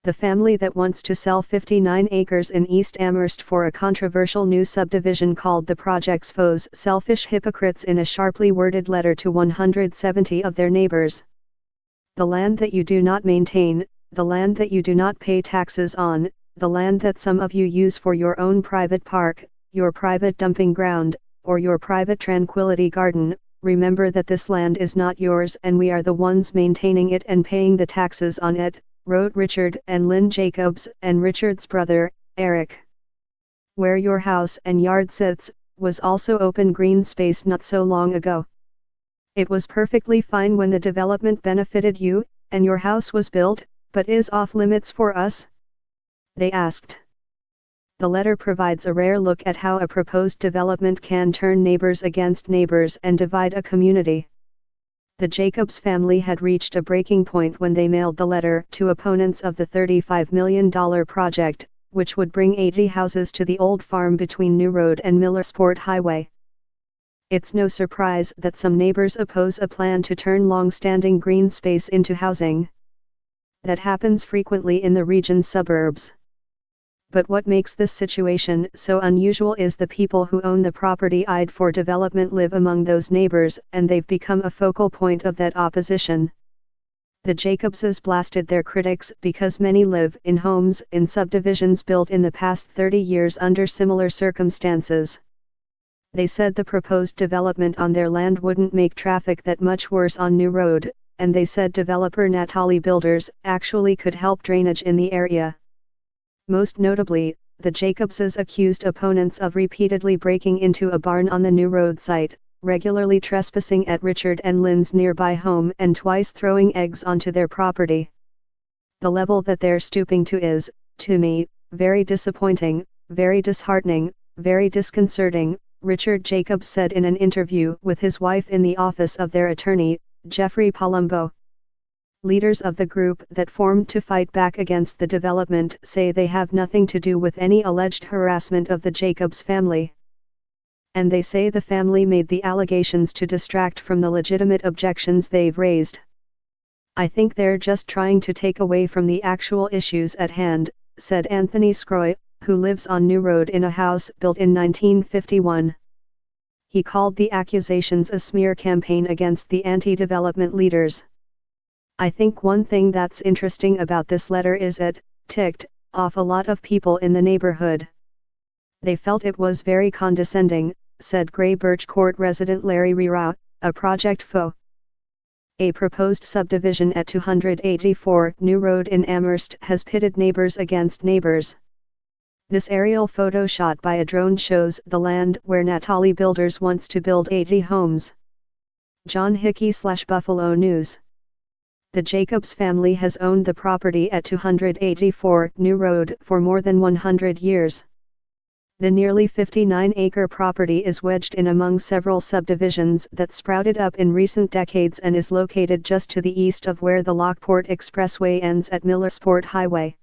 the family that wants to sell 59 acres in East Amherst for a controversial new subdivision called the project's foes selfish hypocrites in a sharply worded letter to 170 of their neighbors. The land that you do not maintain, the land that you do not pay taxes on, the land that some of you use for your own private park, your private dumping ground, or your private tranquility garden, remember that this land is not yours and we are the ones maintaining it and paying the taxes on it, wrote Richard and Lynn Jacobs and Richard's brother, Eric. Where your house and yard sits, was also open green space not so long ago. It was perfectly fine when the development benefited you, and your house was built, but is off limits for us? They asked. The letter provides a rare look at how a proposed development can turn neighbors against neighbors and divide a community. The Jacobs family had reached a breaking point when they mailed the letter to opponents of the $35 million project, which would bring 80 houses to the old farm between New Road and Millersport Highway. It's no surprise that some neighbors oppose a plan to turn long-standing green space into housing. That happens frequently in the region's suburbs. But what makes this situation so unusual is the people who own the property eyed for development live among those neighbors, and they've become a focal point of that opposition. The Jacobses blasted their critics because many live in homes in subdivisions built in the past 30 years under similar circumstances. They said the proposed development on their land wouldn't make traffic that much worse on New Road, and they said developer Natali Builders actually could help drainage in the area. Most notably, the Jacobses accused opponents of repeatedly breaking into a barn on the New Road site, regularly trespassing at Richard and Lynn's nearby home and twice throwing eggs onto their property. The level that they're stooping to is, to me, very disappointing, very disheartening, very disconcerting, Richard Jacobs said in an interview with his wife in the office of their attorney, Jeffrey Palumbo. Leaders of the group that formed to fight back against the development say they have nothing to do with any alleged harassment of the Jacobs family. And they say the family made the allegations to distract from the legitimate objections they've raised. I think they're just trying to take away from the actual issues at hand, said Anthony Scroy, who lives on New Road in a house built in 1951. He called the accusations a smear campaign against the anti-development leaders. I think one thing that's interesting about this letter is it ticked off a lot of people in the neighborhood. They felt it was very condescending, said Gray Birch Court resident Larry Rira, a project foe. A proposed subdivision at 284 New Road in Amherst has pitted neighbors against neighbors. This aerial photo shot by a drone shows the land where Natali Builders wants to build 80 homes. John Hickey/Buffalo News. The Jacobs family has owned the property at 284 New Road for more than 100 years. The nearly 59-acre property is wedged in among several subdivisions that sprouted up in recent decades and is located just to the east of where the Lockport Expressway ends at Millersport Highway.